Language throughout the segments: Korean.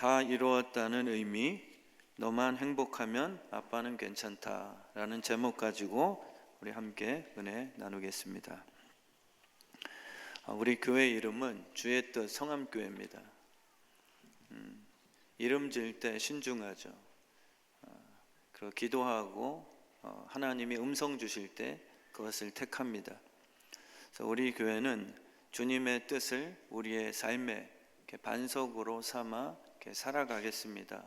다 이루었다는 의미, 너만 행복하면 아빠는 괜찮다라는 제목 가지고 우리 함께 은혜 나누겠습니다. 우리 교회 이름은 주의 뜻 성암교회입니다. 이름 지을 때 신중하죠. 그리고 기도하고 하나님이 음성 주실 때 그것을 택합니다. 그래서 우리 교회는 주님의 뜻을 우리의 삶의 반석으로 삼아 살아가겠습니다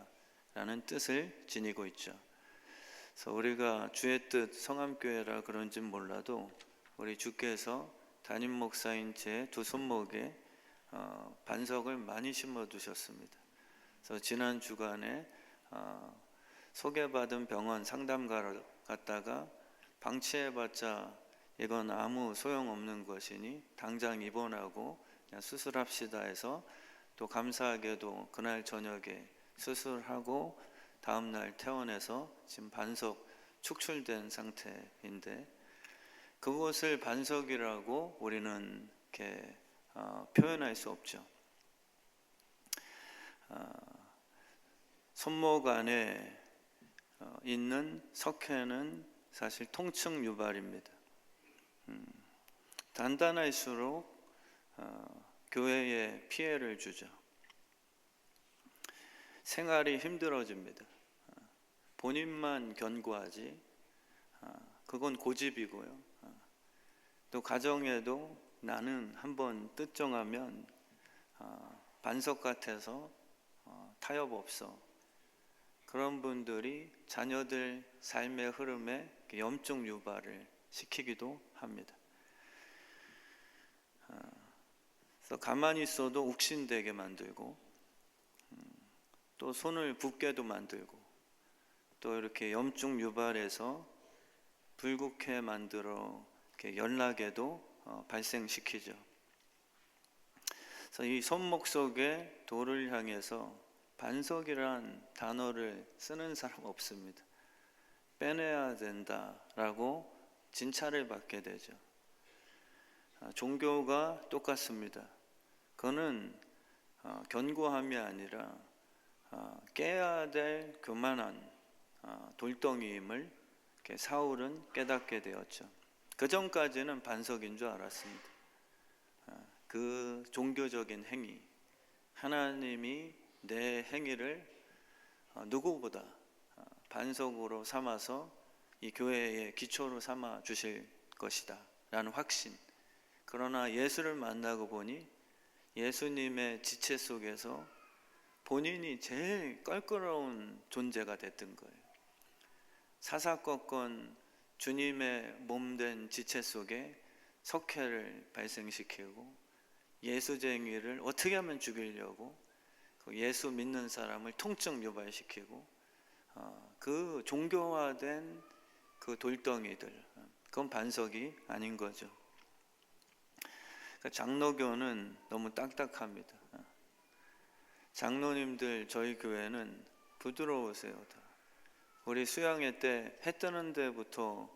라는 뜻을 지니고 있죠. 그래서 우리가 주의 뜻 성암교회라 그런지 몰라도 우리 주께서 담임 목사인 제 두 손목에 반석을 많이 심어 두셨습니다. 그래서 지난 주간에 소개받은 병원 상담가러 갔다가 방치해봤자 이건 아무 소용없는 것이니 당장 입원하고 그냥 수술합시다 해서 또 감사하게도 그날 저녁에 수술하고 다음날 퇴원해서 지금 반석 축출된 상태인데, 그것을 반석이라고 우리는 이렇게 표현할 수 없죠. 손목 안에 있는 석회는 사실 통증 유발입니다. 단단할수록 교회에 피해를 주죠. 생활이 힘들어집니다. 본인만 견고하지 그건 고집이고요. 또 가정에도 나는 한번 뜻 정하면 반석 같아서 타협 없어. 그런 분들이 자녀들 삶의 흐름에 염증 유발을 시키기도 합니다. 그래서 가만히 있어도 욱신되게 만들고 또 손을 붓게도 만들고 또 이렇게 염증 유발해서 불국해 만들어 이렇게 연락에도 발생시키죠. 그래서 이 손목 속에 돌을 향해서 반석이란 단어를 쓰는 사람 없습니다. 빼내야 된다라고 진찰을 받게 되죠. 종교가 똑같습니다. 그거는 견고함이 아니라 깨야 될 교만한 돌덩이임을 사울은 깨닫게 되었죠. 그 전까지는 반석인 줄 알았습니다. 그 종교적인 행위, 하나님이 내 행위를 누구보다 반석으로 삼아서 이 교회의 기초로 삼아 주실 것이다 라는 확신. 그러나 예수를 만나고 보니 예수님의 지체 속에서 본인이 제일 껄끄러운 존재가 됐던 거예요. 사사건건 주님의 몸된 지체 속에 석회를 발생시키고 예수쟁이를 어떻게 하면 죽이려고 예수 믿는 사람을 통증 유발시키고 그 종교화된 그 돌덩이들, 그건 반석이 아닌 거죠. 장로교는 너무 딱딱합니다. 장로님들 저희 교회는 부드러우세요. 다. 우리 수양회 때 해 뜨는 데부터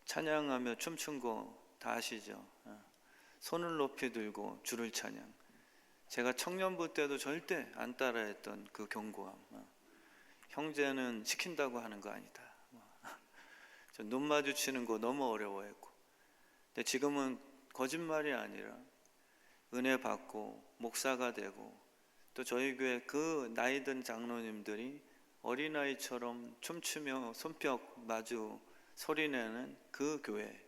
찬양하며 춤춘 거 다 아시죠? 손을 높이 들고 주를 찬양. 제가 청년부 때도 절대 안 따라했던 그 견고함. 형제는 시킨다고 하는 거 아니다. 눈 마주치는 거 너무 어려워했고, 근데 지금은 거짓말이 아니라 은혜 받고 목사가 되고 또 저희 교회 그 나이든 장로님들이 어린아이처럼 춤추며 손뼉 마주 소리내는 그 교회,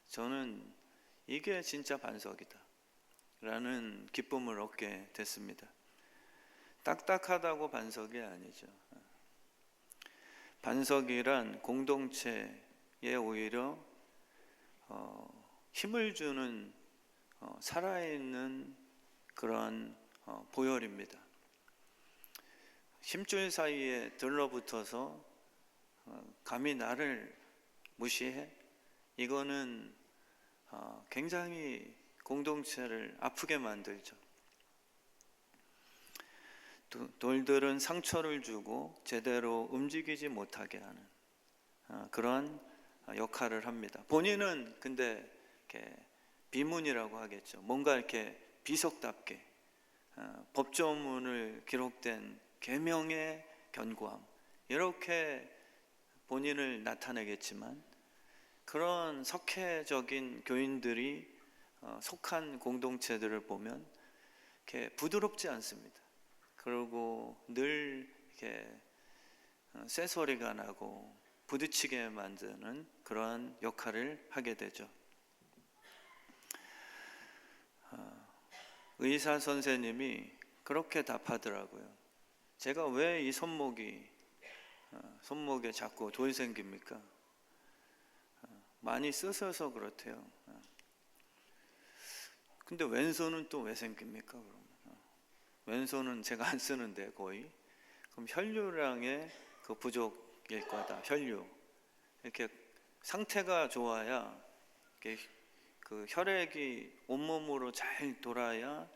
저는 이게 진짜 반석이다 라는 기쁨을 얻게 됐습니다. 딱딱하다고 반석이 아니죠. 반석이란 공동체에 오히려 힘을 주는 살아있는 그런 보혈입니다. 힘줄 사이에 들러붙어서 감히 나를 무시해? 이거는 굉장히 공동체를 아프게 만들죠. 돌들은 상처를 주고 제대로 움직이지 못하게 하는 그런 역할을 합니다. 본인은 근데 이렇게 비문이라고 하겠죠. 뭔가 이렇게 비석답게 법조문을 기록된 계명의 견고함, 이렇게 본인을 나타내겠지만 그런 석회적인 교인들이 속한 공동체들을 보면 이렇게 부드럽지 않습니다. 그리고 늘 이렇게 쇠소리가 나고 부딪히게 만드는 그러한 역할을 하게 되죠. 의사 선생님이 그렇게 답하더라고요. 제가 왜 이 손목에 자꾸 돌 생깁니까? 많이 쓰셔서 그렇대요. 근데 왼손은 또 왜 생깁니까? 그러면 왼손은 제가 안 쓰는데 거의. 그럼 혈류량의 그 부족일 거다. 혈류. 이렇게 상태가 좋아야 이렇게 그 혈액이 온몸으로 잘 돌아야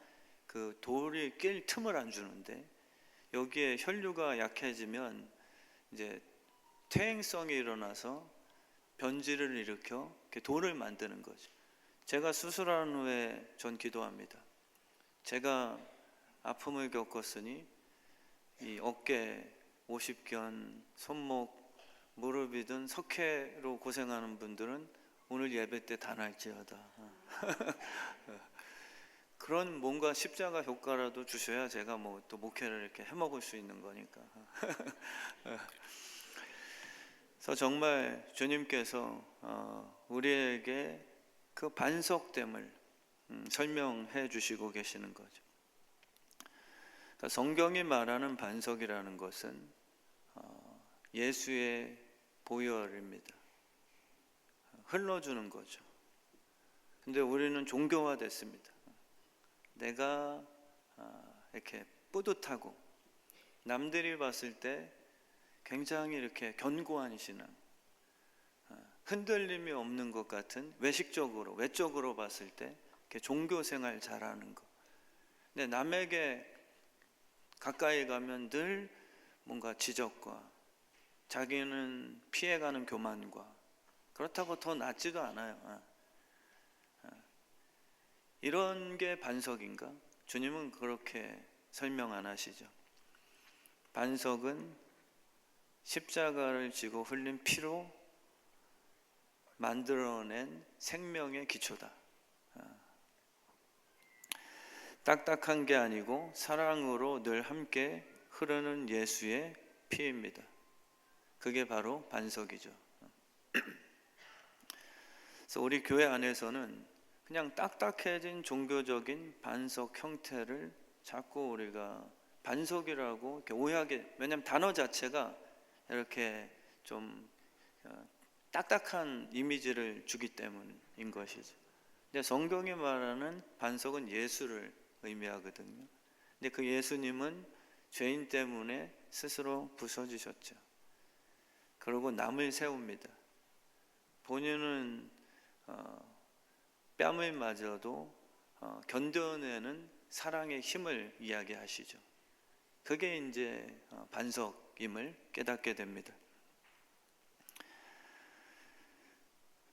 그 돌이 낄 틈을 안 주는데, 여기에 혈류가 약해지면 이제 퇴행성이 일어나서 변질을 일으켜 이렇게 돌을 만드는 거죠. 제가 수술한 후에 전 기도합니다. 제가 아픔을 겪었으니 이 어깨, 오십견, 손목, 무릎이든 석회로 고생하는 분들은 오늘 예배 때 다 날지어다. 그런 뭔가 십자가 효과라도 주셔야 제가 뭐 또 목회를 이렇게 해먹을 수 있는 거니까. 그래서 정말 주님께서 우리에게 그 반석됨을 설명해 주시고 계시는 거죠. 그러니까 성경이 말하는 반석이라는 것은 예수의 보혈입니다. 흘러주는 거죠. 근데 우리는 종교화됐습니다. 내가 이렇게 뿌듯하고 남들이 봤을 때 굉장히 이렇게 견고한 신앙, 흔들림이 없는 것 같은 외적으로 봤을 때 이렇게 종교 생활 잘하는 거. 근데 남에게 가까이 가면 늘 뭔가 지적과 자기는 피해가는 교만과, 그렇다고 더 낫지도 않아요. 이런 게 반석인가? 주님은 그렇게 설명 안 하시죠. 반석은 십자가를 지고 흘린 피로 만들어낸 생명의 기초다. 딱딱한 게 아니고 사랑으로 늘 함께 흐르는 예수의 피입니다. 그게 바로 반석이죠. 그래서 우리 교회 안에서는 그냥 딱딱해진 종교적인 반석 형태를 자꾸 우리가 반석이라고 이렇게 오해하게, 왜냐하면 단어 자체가 이렇게 좀 딱딱한 이미지를 주기 때문인 것이죠. 근데 성경이 말하는 반석은 예수를 의미하거든요. 근데 그 예수님은 죄인 때문에 스스로 부서지셨죠. 그리고 남을 세웁니다. 본인은 뺨을 맞아도 견뎌내는 사랑의 힘을 이야기하시죠. 그게 이제 반석임을 깨닫게 됩니다.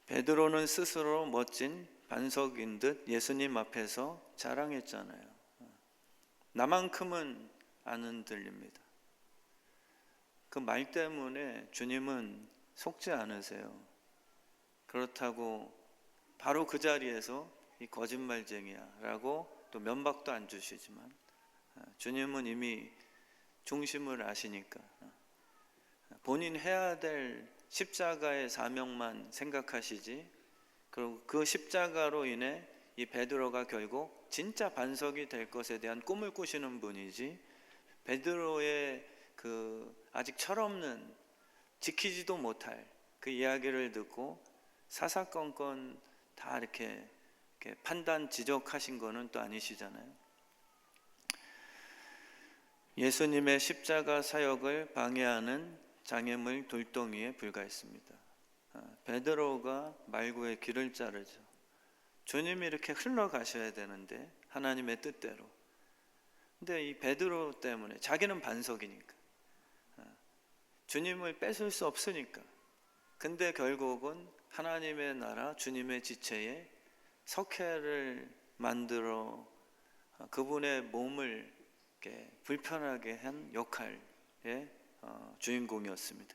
베드로는 스스로 멋진 반석인 듯 예수님 앞에서 자랑했잖아요. 나만큼은 안 흔들립니다. 그 말 때문에 주님은 속지 않으세요. 그렇다고 바로 그 자리에서 이 거짓말쟁이야 라고 또 면박도 안 주시지만 주님은 이미 중심을 아시니까 본인 해야 될 십자가의 사명만 생각하시지, 그리고 그 십자가로 인해 이 베드로가 결국 진짜 반석이 될 것에 대한 꿈을 꾸시는 분이지, 베드로의 그 아직 철없는 지키지도 못할 그 이야기를 듣고 사사건건 다 이렇게 판단 지적하신 거는 또 아니시잖아요. 예수님의 십자가 사역을 방해하는 장애물 돌덩이에 불과했습니다. 베드로가 말구의 길을 자르죠. 주님이 이렇게 흘러가셔야 되는데 하나님의 뜻대로. 근데 이 베드로 때문에, 자기는 반석이니까, 주님을 뺏을 수 없으니까, 근데 결국은 하나님의 나라 주님의 지체에 석회를 만들어 그분의 몸을 이렇게 불편하게 한 역할의 주인공이었습니다.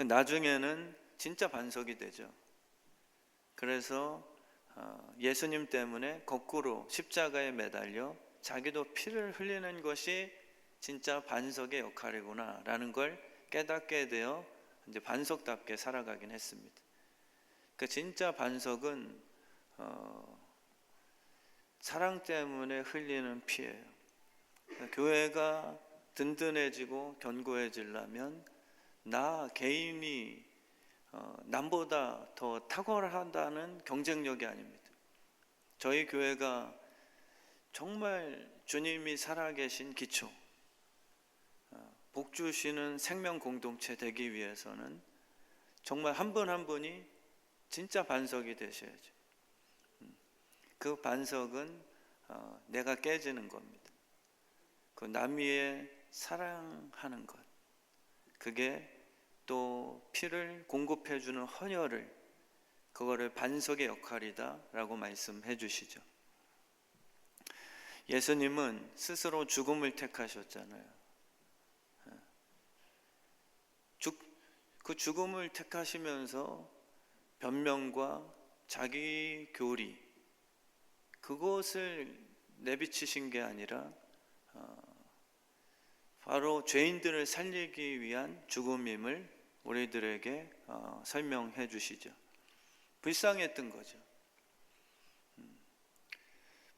나중에는 진짜 반석이 되죠. 그래서 예수님 때문에 거꾸로 십자가에 매달려 자기도 피를 흘리는 것이 진짜 반석의 역할이구나 라는 걸 깨닫게 되어 이제 반석답게 살아가긴 했습니다. 그 진짜 반석은 사랑 때문에 흘리는 피예요. 교회가 든든해지고 견고해지려면 나 개인이 남보다 더 탁월하다는 경쟁력이 아닙니다. 저희 교회가 정말 주님이 살아계신 기초, 복 주시는 생명 공동체 되기 위해서는 정말 한 분 한 분이 진짜 반석이 되셔야죠. 그 반석은 내가 깨지는 겁니다. 그 남 위에 사랑하는 것, 그게 또 피를 공급해 주는 헌혈을, 그거를 반석의 역할이다 라고 말씀해 주시죠. 예수님은 스스로 죽음을 택하셨잖아요. 그 죽음을 택하시면서 변명과 자기 교리, 그것을 내비치신 게 아니라 바로 죄인들을 살리기 위한 죽음임을 우리들에게 설명해 주시죠. 불쌍했던 거죠.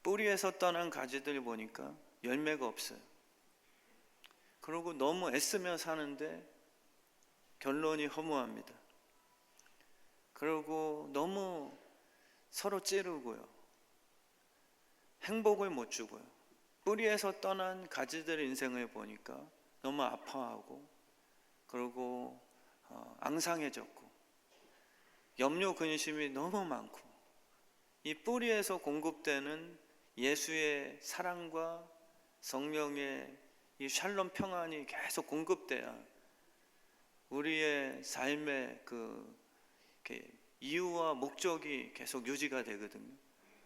뿌리에서 떠난 가지들 보니까 열매가 없어요. 그리고 너무 애쓰며 사는데 결론이 허무합니다. 그리고 너무 서로 찌르고요. 행복을 못 주고요. 뿌리에서 떠난 가지들 인생을 보니까 너무 아파하고, 그리고 앙상해졌고, 염려 근심이 너무 많고, 이 뿌리에서 공급되는 예수의 사랑과 성령의 이 샬롬 평안이 계속 공급돼야 우리의 삶의 이유와 목적이 계속 유지가 되거든요.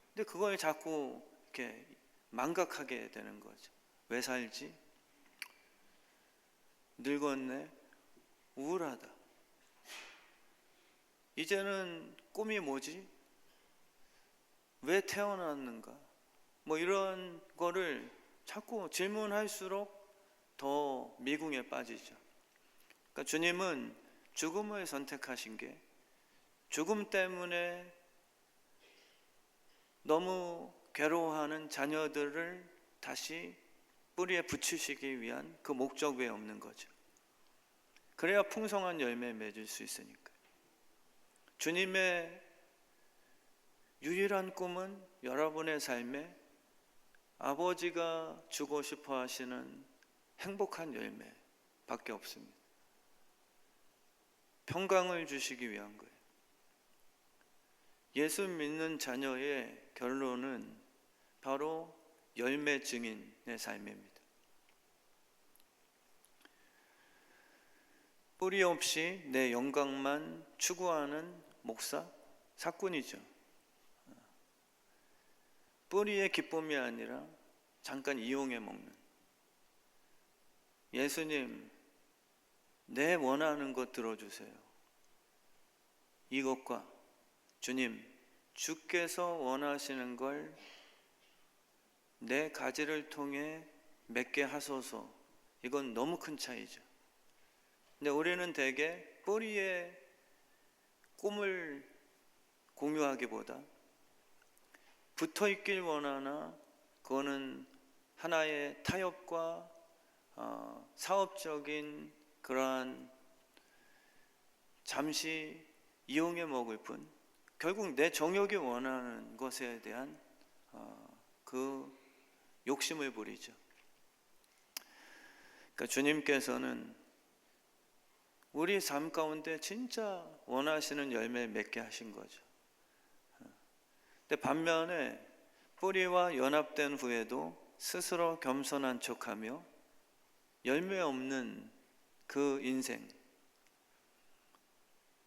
근데 그걸 자꾸 이렇게 망각하게 되는 거죠. 왜 살지? 늙었네? 우울하다. 이제는 꿈이 뭐지? 왜 태어났는가? 뭐 이런 거를 자꾸 질문할수록 더 미궁에 빠지죠. 그러니까 주님은 죽음을 선택하신 게 죽음 때문에 너무 괴로워하는 자녀들을 다시 뿌리에 붙이시기 위한 그 목적 외에 없는 거죠. 그래야 풍성한 열매 맺을 수 있으니까. 주님의 유일한 꿈은 여러분의 삶에 아버지가 주고 싶어 하시는 행복한 열매밖에 없습니다. 평강을 주시기 위한 거예요. 예수 믿는 자녀의 결론은 바로 열매 증인의 삶입니다. 뿌리 없이 내 영광만 추구하는 목사, 사꾼이죠. 뿌리의 기쁨이 아니라 잠깐 이용해 먹는. 예수님, 내 원하는 것 들어주세요. 이것과 주님, 주께서 원하시는 걸 내 가지를 통해 맺게 하소서. 이건 너무 큰 차이죠. 근데 우리는 대개 뿌리의 꿈을 공유하기보다 붙어 있길 원하나, 그거는 하나의 타협과 사업적인 그러한 잠시 이용해 먹을 뿐, 결국 내 정욕이 원하는 것에 대한 그 욕심을 부리죠. 그러니까 주님께서는 우리 삶 가운데 진짜 원하시는 열매를 맺게 하신 거죠. 근데 반면에 뿌리와 연합된 후에도 스스로 겸손한 척하며 열매 없는 그 인생,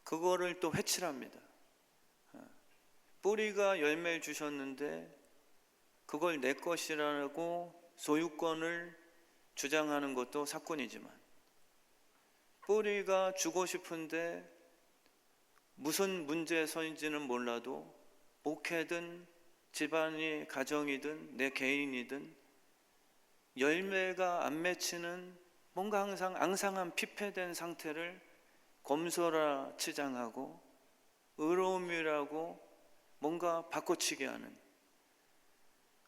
그거를 또 회칠합니다. 뿌리가 열매를 주셨는데 그걸 내 것이라고 소유권을 주장하는 것도 사건이지만, 뿌리가 주고 싶은데 무슨 문제에 서인지는 몰라도 목회든 집안이 가정이든 내 개인이든 열매가 안 맺히는 뭔가 항상 앙상한 피폐된 상태를 검소라 치장하고 의로움이라고 뭔가 바꿔치기 하는,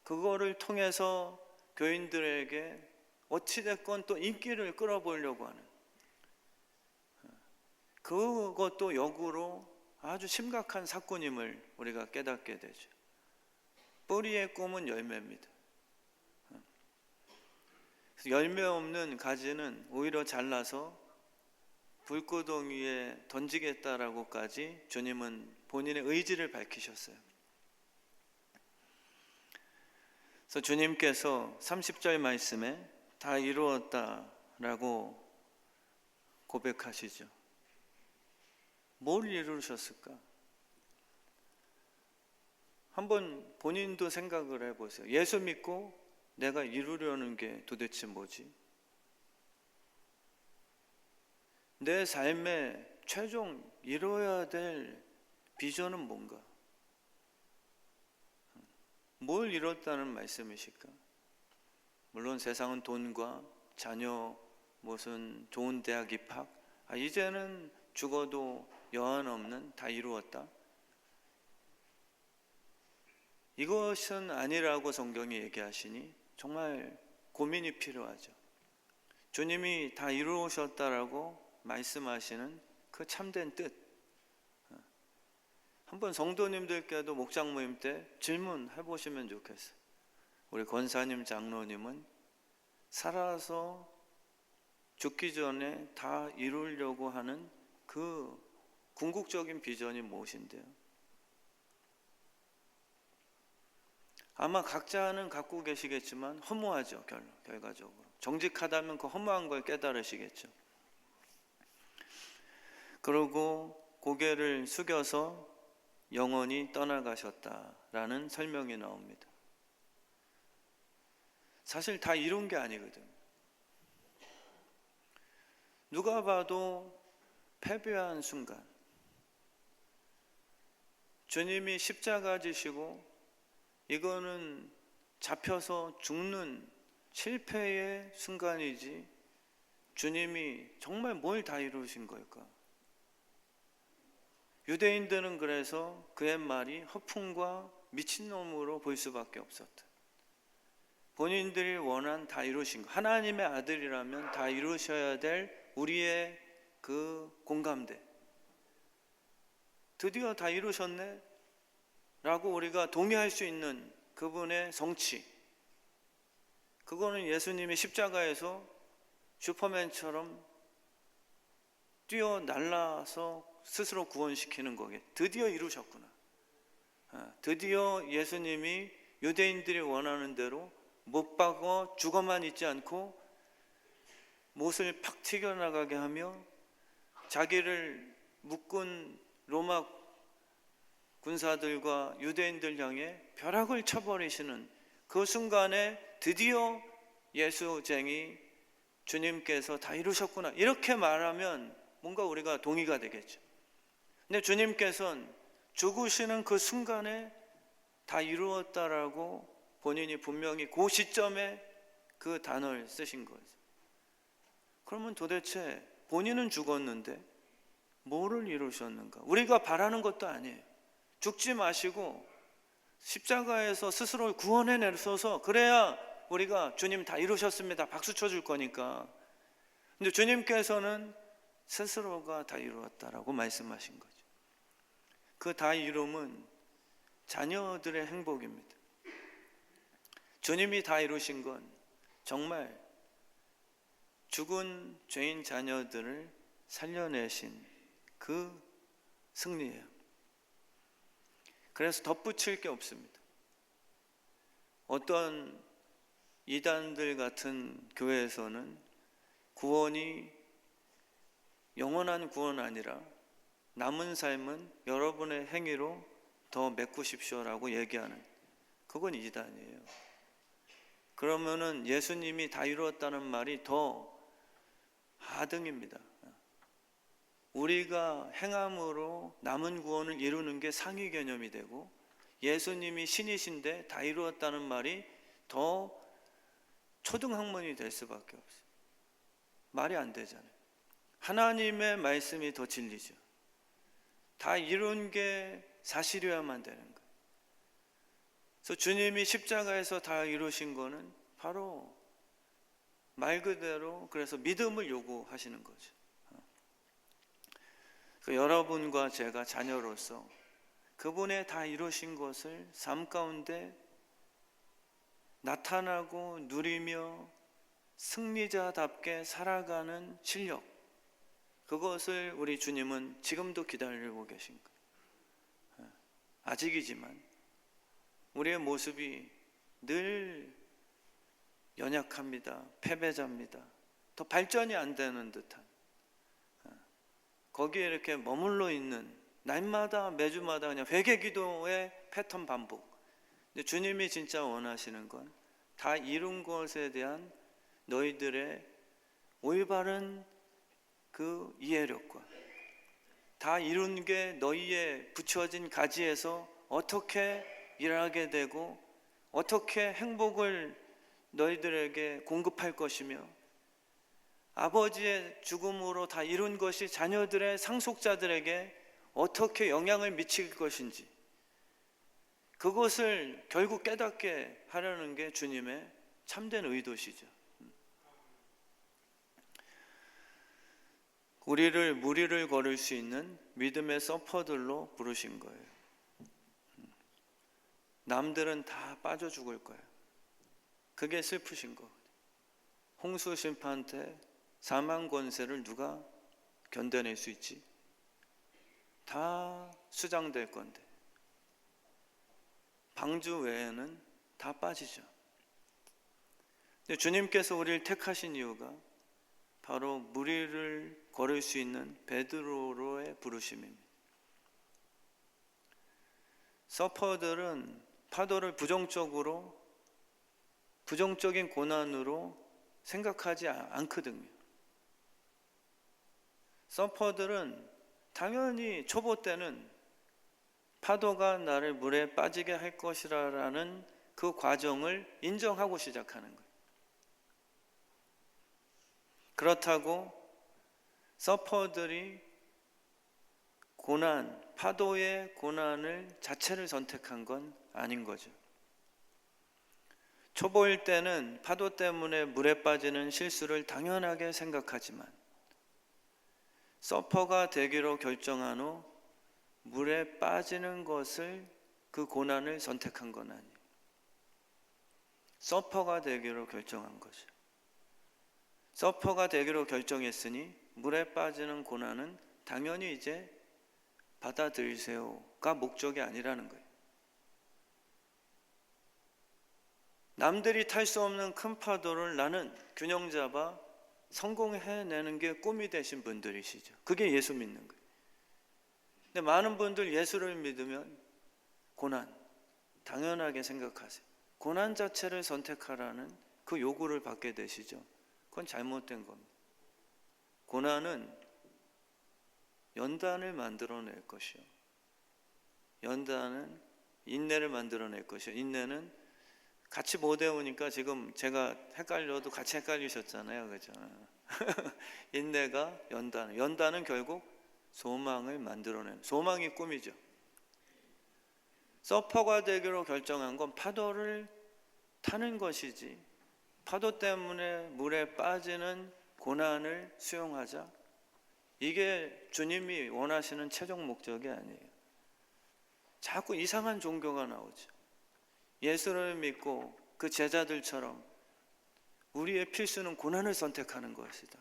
그거를 통해서 교인들에게 어찌됐건 또 인기를 끌어보려고 하는, 그것도 역으로 아주 심각한 사건임을 우리가 깨닫게 되죠. 뿌리의 꿈은 열매입니다. 열매 없는 가지는 오히려 잘라서 불구덩 위에 던지겠다라고까지 주님은 본인의 의지를 밝히셨어요. 그래서 주님께서 30절 말씀에 다 이루었다라고 고백하시죠. 뭘 이루셨을까? 한번 본인도 생각을 해보세요. 예수 믿고 내가 이루려는 게 도대체 뭐지? 내 삶의 최종 이루어야 될 비전은 뭔가? 뭘 이뤘다는 말씀이실까? 물론 세상은 돈과 자녀, 무슨 좋은 대학 입학, 이제는 죽어도 여한 없는, 다 이루었다, 이것은 아니라고 성경이 얘기하시니 정말 고민이 필요하죠. 주님이 다 이루셨다라고 말씀하시는 그 참된 뜻, 한번 성도님들께도 목장 모임 때 질문해 보시면 좋겠어요. 우리 권사님, 장로님은 살아서 죽기 전에 다 이루려고 하는 그 궁극적인 비전이 무엇인데요? 아마 각자는 갖고 계시겠지만 허무하죠. 결과적으로 정직하다면 그 허무한 걸 깨달으시겠죠. 그러고 고개를 숙여서 영원히 떠나가셨다라는 설명이 나옵니다. 사실 다 이룬 게 아니거든요. 누가 봐도 패배한 순간, 주님이 십자가 지시고 이거는 잡혀서 죽는 실패의 순간이지, 주님이 정말 뭘 다 이루신 걸까? 유대인들은 그래서 그의 말이 허풍과 미친놈으로 볼 수밖에 없었다. 본인들이 원한 다 이루신 것, 하나님의 아들이라면 다 이루셔야 될 우리의 그 공감대, 드디어 다 이루셨네 라고 우리가 동의할 수 있는 그분의 성취, 그거는 예수님이 십자가에서 슈퍼맨처럼 뛰어 날라서 스스로 구원시키는 거게, 드디어 이루셨구나. 드디어 예수님이 유대인들이 원하는 대로 못 박아 죽어만 있지 않고 못을 팍 튀겨나가게 하며 자기를 묶은 로마 군사들과 유대인들 향해 벼락을 쳐버리시는 그 순간에 드디어 예수쟁이 주님께서 다 이루셨구나, 이렇게 말하면 뭔가 우리가 동의가 되겠죠. 근데 주님께서는 죽으시는 그 순간에 다 이루었다라고 본인이 분명히 그 시점에 그 단어를 쓰신 거죠. 그러면 도대체 본인은 죽었는데 뭐를 이루셨는가? 우리가 바라는 것도 아니에요. 죽지 마시고 십자가에서 스스로 구원해 내셔서 그래야 우리가 주님 다 이루셨습니다 박수 쳐줄 거니까. 근데 주님께서는 스스로가 다 이루었다라고 말씀하신 거죠. 그 다 이룸은 자녀들의 행복입니다. 주님이 다 이루신 건 정말 죽은 죄인 자녀들을 살려내신 그 승리예요. 그래서 덧붙일 게 없습니다. 어떤 이단들 같은 교회에서는 구원이 영원한 구원 아니라 남은 삶은 여러분의 행위로 더 메꾸십시오라고 얘기하는, 그 그건 이단이에요. 그러면은 예수님이 다 이루었다는 말이 더 하등입니다. 우리가 행함으로 남은 구원을 이루는 게 상위 개념이 되고, 예수님이 신이신데 다 이루었다는 말이 더 초등학문이 될 수밖에 없어요. 말이 안 되잖아요. 하나님의 말씀이 더 진리죠. 다 이룬 게 사실이어야만 되는 거예요. 그래서 주님이 십자가에서 다 이루신 거는 바로 말 그대로 그래서 믿음을 요구하시는 거죠. 여러분과 제가 자녀로서 그분의 다 이루신 것을 삶 가운데 나타나고 누리며 승리자답게 살아가는 실력, 그것을 우리 주님은 지금도 기다리고 계신 거예요. 아직이지만 우리의 모습이 늘 연약합니다. 패배자입니다. 더 발전이 안 되는 듯한, 거기에 이렇게 머물러 있는, 날마다 매주마다 그냥 회개 기도의 패턴 반복. 근데 주님이 진짜 원하시는 건 다 이룬 것에 대한 너희들의 올바른 그 이해력과, 다 이룬 게 너희의 붙여진 가지에서 어떻게 일하게 되고 어떻게 행복을 너희들에게 공급할 것이며, 아버지의 죽음으로 다 이룬 것이 자녀들의 상속자들에게 어떻게 영향을 미칠 것인지, 그것을 결국 깨닫게 하려는 게 주님의 참된 의도시죠. 우리를 무리를 걸을 수 있는 믿음의 서퍼들로 부르신 거예요. 남들은 다 빠져 죽을 거예요. 그게 슬프신 거. 홍수 심판 때 사망 권세를 누가 견뎌낼 수 있지? 다 수장될 건데 방주 외에는 다 빠지죠. 근데 주님께서 우리를 택하신 이유가 바로 무리를 걸을 수 있는 베드로로의 부르심입니다. 서퍼들은 파도를 부정적인 고난으로 생각하지 않거든요. 서퍼들은 당연히 초보 때는 파도가 나를 물에 빠지게 할 것이라는 그 과정을 인정하고 시작하는 거예요. 그렇다고 서퍼들이 파도의 고난을 자체를 선택한 건 아닌 거죠. 초보일 때는 파도 때문에 물에 빠지는 실수를 당연하게 생각하지만, 서퍼가 되기로 결정한 후 물에 빠지는 것을, 그 고난을 선택한 건 아니에요. 서퍼가 되기로 결정한 거죠. 서퍼가 되기로 결정했으니 물에 빠지는 고난은 당연히 이제 받아들이세요가 목적이 아니라는 거예요. 남들이 탈 수 없는 큰 파도를 나는 균형 잡아 성공해내는 게 꿈이 되신 분들이시죠. 그게 예수 믿는 거예요. 근데 많은 분들 예수를 믿으면 고난 당연하게 생각하세요. 고난 자체를 선택하라는 그 요구를 받게 되시죠. 그건 잘못된 겁니다. 고난은 연단을 만들어낼 것이요, 연단은 인내를 만들어낼 것이요, 인내는 같이 못 외우니까 지금 제가 헷갈려도 같이 헷갈리셨잖아요, 그죠? 인내가 연단은 결국 소망을 만들어내는, 소망이 꿈이죠. 서퍼가 되기로 결정한 건 파도를 타는 것이지, 파도 때문에 물에 빠지는 고난을 수용하자, 이게 주님이 원하시는 최종 목적이 아니에요. 자꾸 이상한 종교가 나오죠. 예수를 믿고 그 제자들처럼 우리의 필수는 고난을 선택하는 것이다.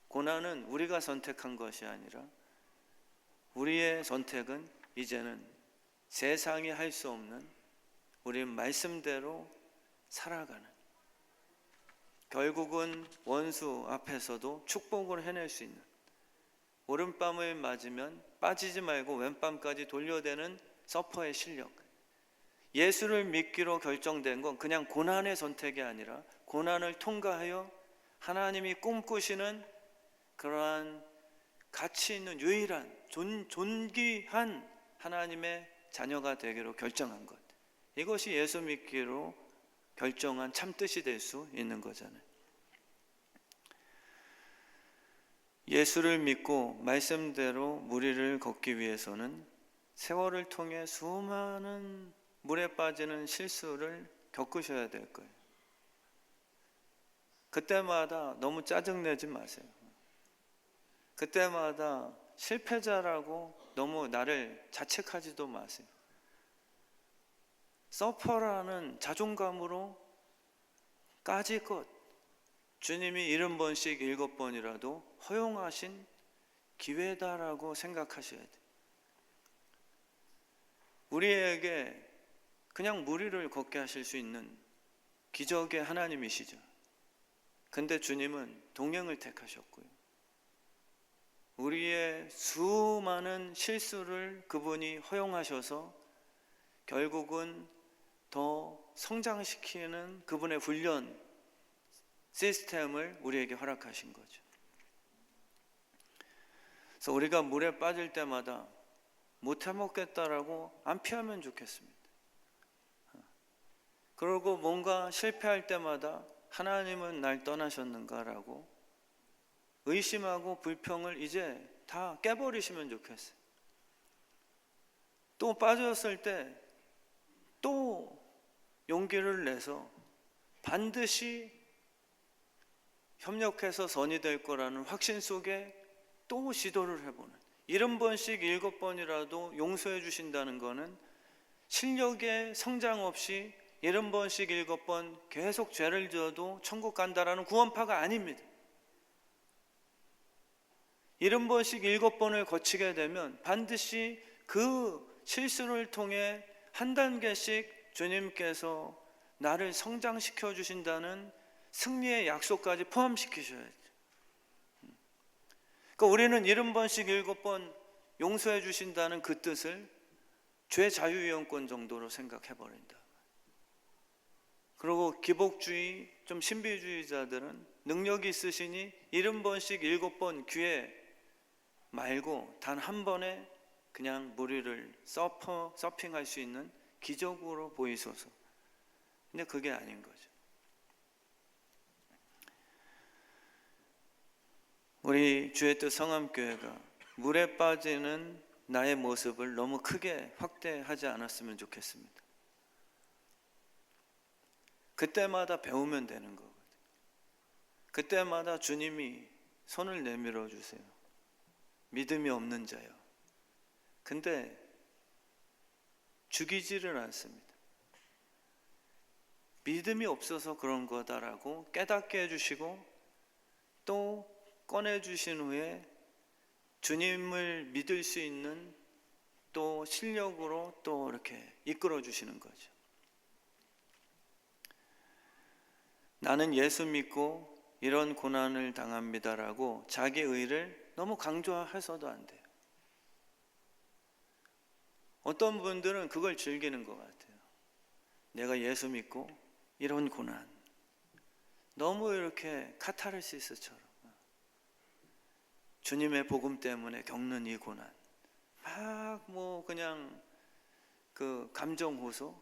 고난은 우리가 선택한 것이 아니라 우리의 선택은 이제는 세상이 할 수 없는 우리 말씀대로 살아가는, 결국은 원수 앞에서도 축복을 해낼 수 있는, 오른밤을 맞으면 빠지지 말고 왼밤까지 돌려대는 서퍼의 실력, 예수를 믿기로 결정된 건 그냥 고난의 선택이 아니라 고난을 통과하여 하나님이 꿈꾸시는 그러한 가치 있는 유일한 존귀한 하나님의 자녀가 되기로 결정한 것. 이것이 예수 믿기로 결정한 참뜻이 될 수 있는 거잖아요. 예수를 믿고 말씀대로 무리를 걷기 위해서는 세월을 통해 수많은 물에 빠지는 실수를 겪으셔야 될 거예요. 그때마다 너무 짜증내지 마세요. 그때마다 실패자라고 너무 나를 자책하지도 마세요. 서퍼라는 자존감으로 까짓것 주님이 70번씩 7번이라도 허용하신 기회다라고 생각하셔야 돼요. 우리에게 그냥 무리를 걷게 하실 수 있는 기적의 하나님이시죠. 근데 주님은 동행을 택하셨고요. 우리의 수많은 실수를 그분이 허용하셔서 결국은 더 성장시키는 그분의 훈련 시스템을 우리에게 허락하신 거죠. 그래서 우리가 물에 빠질 때마다 못 해먹겠다라고 안 피하면 좋겠습니다. 그리고 뭔가 실패할 때마다 하나님은 날 떠나셨는가라고 의심하고 불평을 이제 다 깨버리시면 좋겠어요. 또 빠졌을 때 또 용기를 내서 반드시 협력해서 선이 될 거라는 확신 속에 또 시도를 해보는 70번씩 7번이라도 용서해 주신다는 것은 실력의 성장 없이 70번씩 7번 계속 죄를 지어도 천국 간다라는 구원파가 아닙니다. 70번씩 7번을 거치게 되면 반드시 그 실수를 통해 한 단계씩 주님께서 나를 성장시켜 주신다는 승리의 약속까지 포함시키셔야죠. 그러니까 우리는 70번씩 7번 용서해 주신다는 그 뜻을 죄 자유이용권 정도로 생각해 버린다. 그리고 기복주의, 좀 신비주의자들은 능력이 있으시니 70번씩 7번 기회 말고 단 한 번에 그냥 무리를 서핑할 수 있는 기적으로 보이소서. 근데 그게 아닌 거죠. 우리 주의 뜻 성암교회가 물에 빠지는 나의 모습을 너무 크게 확대하지 않았으면 좋겠습니다. 그때마다 배우면 되는 거거든요. 그때마다 주님이 손을 내밀어 주세요. 믿음이 없는 자요. 근데 죽이지를 않습니다. 믿음이 없어서 그런 거다라고 깨닫게 해주시고 또 꺼내주신 후에 주님을 믿을 수 있는 또 실력으로 또 이렇게 이끌어 주시는 거죠. 나는 예수 믿고 이런 고난을 당합니다라고 자기 의를 너무 강조해서도 안 돼요. 어떤 분들은 그걸 즐기는 것 같아요. 내가 예수 믿고 이런 고난, 너무 이렇게 카타르시스처럼 주님의 복음 때문에 겪는 이 고난, 막 뭐 그냥 그 감정 호소,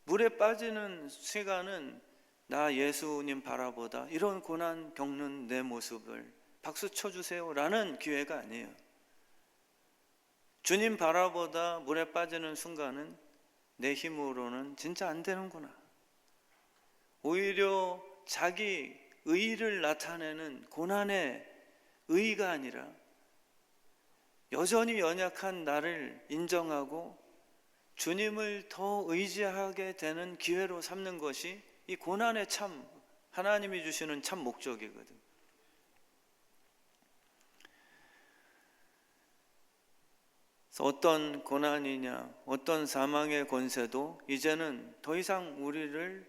물에 빠지는 시간은 나 예수님 바라보다 이런 고난 겪는 내 모습을 박수 쳐주세요 라는 기회가 아니에요. 주님 바라보다 물에 빠지는 순간은 내 힘으로는 진짜 안 되는구나. 오히려 자기 의의를 나타내는 고난의 의의가 아니라 여전히 연약한 나를 인정하고 주님을 더 의지하게 되는 기회로 삼는 것이 이 고난의 참 하나님이 주시는 참 목적이거든. 그래서 어떤 고난이냐, 어떤 사망의 권세도 이제는 더 이상 우리를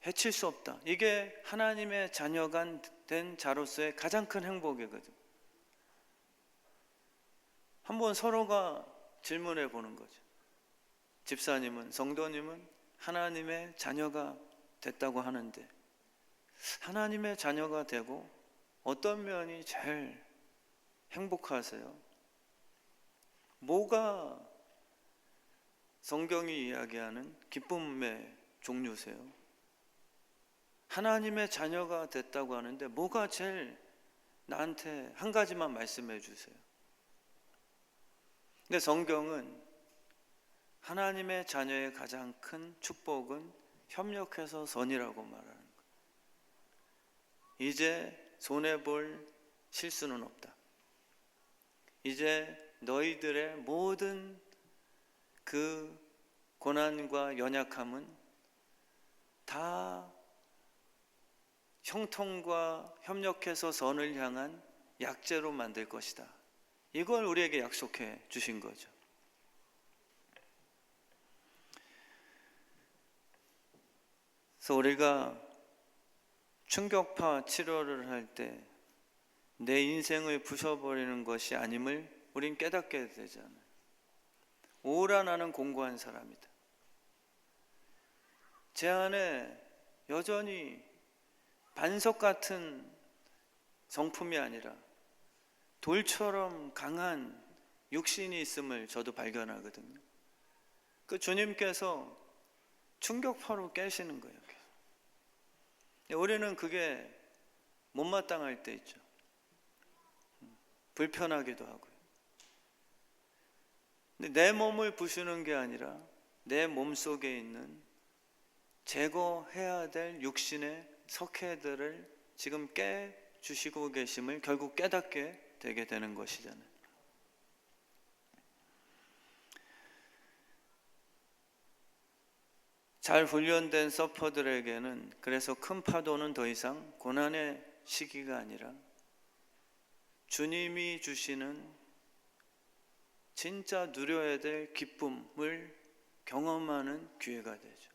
해칠 수 없다. 이게 하나님의 자녀가 된 자로서의 가장 큰 행복이거든. 한번 서로가 질문해 보는 거죠. 집사님은, 성도님은 하나님의 자녀가 됐다고 하는데, 하나님의 자녀가 되고 어떤 면이 제일 행복하세요? 뭐가 성경이 이야기하는 기쁨의 종류세요? 하나님의 자녀가 됐다고 하는데 뭐가 제일 나한테 한 가지만 말씀해 주세요. 근데 성경은 하나님의 자녀의 가장 큰 축복은 협력해서 선이라고 말하는 거예요. 이제 손해볼 실수는 없다. 이제 너희들의 모든 그 고난과 연약함은 다 형통과 협력해서 선을 향한 약재로 만들 것이다. 이걸 우리에게 약속해 주신 거죠. 그래서 우리가 충격파 치료를 할 때 내 인생을 부숴버리는 것이 아님을 우린 깨닫게 되잖아요. 오라 나는 공고한 사람이다. 제 안에 여전히 반석 같은 성품이 아니라 돌처럼 강한 육신이 있음을 저도 발견하거든요. 그 주님께서 충격파로 깨시는 거예요. 우리는 그게 못마땅할 때 있죠. 불편하기도 하고요. 근데 내 몸을 부수는 게 아니라 내 몸 속에 있는 제거해야 될 육신의 석회들을 지금 깨주시고 계심을 결국 깨닫게 되게 되는 것이잖아요. 잘 훈련된 서퍼들에게는 그래서 큰 파도는 더 이상 고난의 시기가 아니라 주님이 주시는 진짜 누려야 될 기쁨을 경험하는 기회가 되죠.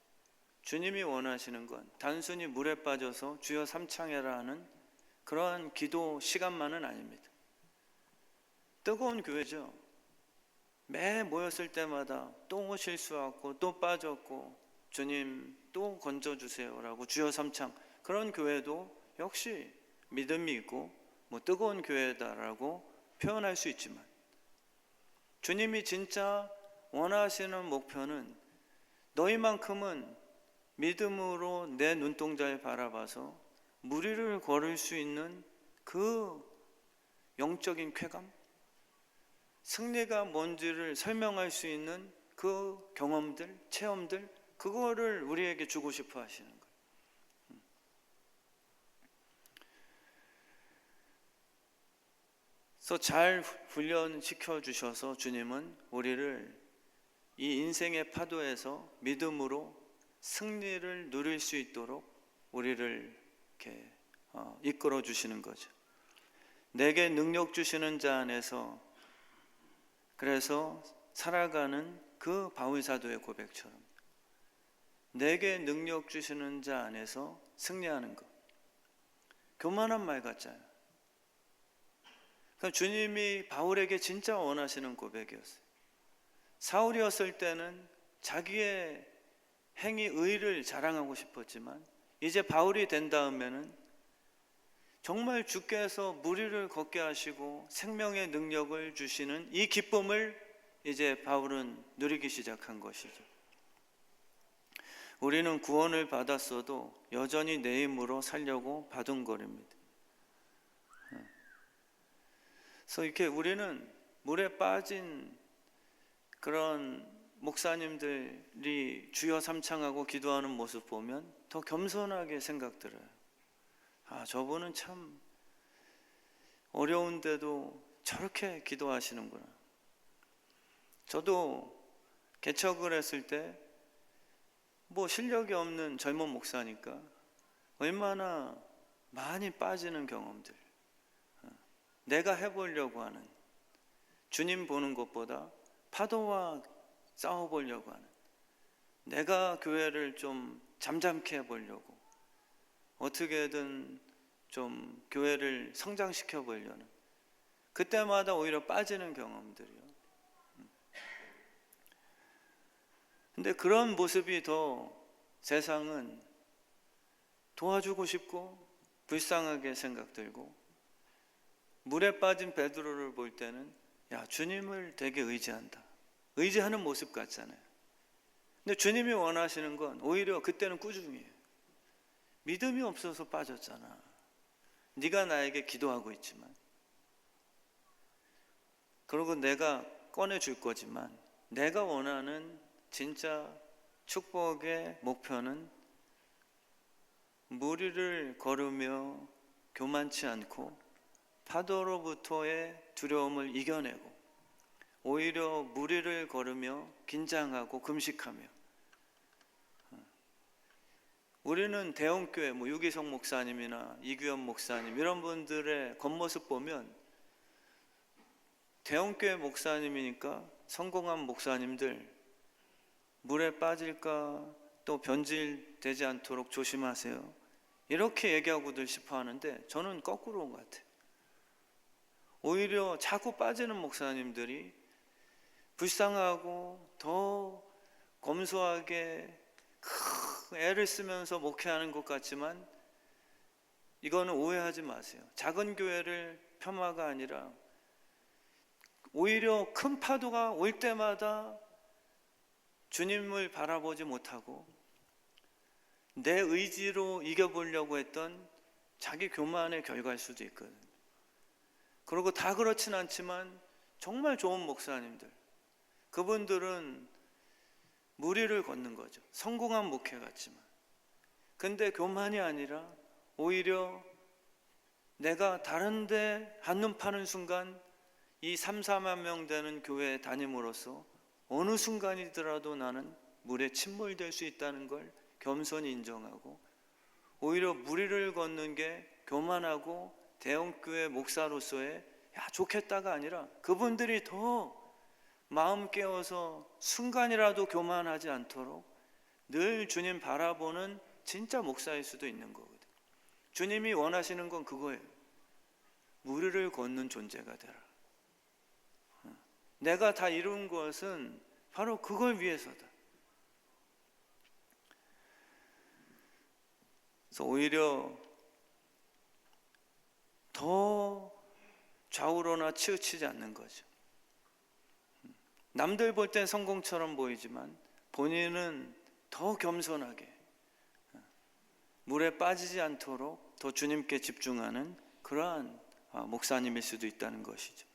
주님이 원하시는 건 단순히 물에 빠져서 주여 삼창해라 하는 그러한 기도 시간만은 아닙니다. 뜨거운 교회죠. 매 모였을 때마다 또 실수하고 또 빠졌고 주님 또 건져주세요라고 주여 삼창, 그런 교회도 역시 믿음이 있고 뭐 뜨거운 교회다라고 표현할 수 있지만, 주님이 진짜 원하시는 목표는 너희만큼은 믿음으로 내 눈동자를 바라봐서 무리를 걸을 수 있는 그 영적인 쾌감, 승리가 뭔지를 설명할 수 있는 그 경험들, 체험들, 그거를 우리에게 주고 싶어 하시는 거예요. 그래서 잘 훈련시켜 주셔서 주님은 우리를 이 인생의 파도에서 믿음으로 승리를 누릴 수 있도록 우리를 이렇게 이끌어 주시는 거죠. 내게 능력 주시는 자 안에서, 그래서 살아가는 그 바울 사도의 고백처럼 내게 능력 주시는 자 안에서 승리하는 것, 교만한 말 같잖아요. 그러니까 주님이 바울에게 진짜 원하시는 고백이었어요. 사울이었을 때는 자기의 행위 의를 자랑하고 싶었지만 이제 바울이 된 다음에는 정말 주께서 무리를 걷게 하시고 생명의 능력을 주시는 이 기쁨을 이제 바울은 누리기 시작한 것이죠. 우리는 구원을 받았어도 여전히 내 힘으로 살려고 바둥거립니다. 그래서 이렇게 우리는 물에 빠진 그런 목사님들이 주여 삼창하고 기도하는 모습 보면 더 겸손하게 생각들어요. 아, 저분은 참 어려운데도 저렇게 기도하시는구나. 저도 개척을 했을 때 뭐 실력이 없는 젊은 목사니까 얼마나 많이 빠지는 경험들, 내가 해보려고 하는, 주님 보는 것보다 파도와 싸워보려고 하는, 내가 교회를 좀 잠잠케 해보려고, 어떻게든 좀 교회를 성장시켜 보려는, 그때마다 오히려 빠지는 경험들이요. 근데 그런 모습이 더 세상은 도와주고 싶고 불쌍하게 생각들고, 물에 빠진 베드로를 볼 때는 야, 주님을 되게 의지한다, 의지하는 모습 같잖아요. 근데 주님이 원하시는 건 오히려 그때는 꾸중이에요. 믿음이 없어서 빠졌잖아. 네가 나에게 기도하고 있지만, 그리고 내가 꺼내줄 거지만, 내가 원하는 진짜 축복의 목표는 물 위를 걸으며 교만치 않고 파도로부터의 두려움을 이겨내고, 오히려 물 위를 걸으며 긴장하고 금식하며. 우리는 대형교회 유기성 목사님이나 이규현 목사님 이런 분들의 겉모습 보면 대형교회 목사님이니까 성공한 목사님들 물에 빠질까 또 변질되지 않도록 조심하세요, 이렇게 얘기하고들 싶어 하는데, 저는 거꾸로인 것 같아요. 오히려 자꾸 빠지는 목사님들이 불쌍하고 더 검소하게 애를 쓰면서 목회하는 것 같지만, 이거는 오해하지 마세요. 작은 교회를 폄하가 아니라 오히려 큰 파도가 올 때마다 주님을 바라보지 못하고 내 의지로 이겨보려고 했던 자기 교만의 결과일 수도 있거든요. 그리고 다 그렇진 않지만 정말 좋은 목사님들, 그분들은 물 위를 걷는 거죠. 성공한 목회 같지만. 근데 교만이 아니라 오히려 내가 다른데 한눈 파는 순간 이 3, 4만 명 되는 교회에 다님으로써 어느 순간이더라도 나는 물에 침몰될 수 있다는 걸 겸손히 인정하고, 오히려 물 위를 걷는 게 교만하고 대형교회 목사로서의 야 좋겠다가 아니라, 그분들이 더 마음 깨워서 순간이라도 교만하지 않도록 늘 주님 바라보는 진짜 목사일 수도 있는 거거든요. 주님이 원하시는 건 그거예요. 물 위를 걷는 존재가 되라. 내가 다 이룬 것은 바로 그걸 위해서다. 그래서 오히려 더 좌우로나 치우치지 않는 거죠. 남들 볼 땐 성공처럼 보이지만 본인은 더 겸손하게 물에 빠지지 않도록 더 주님께 집중하는 그러한 목사님일 수도 있다는 것이죠.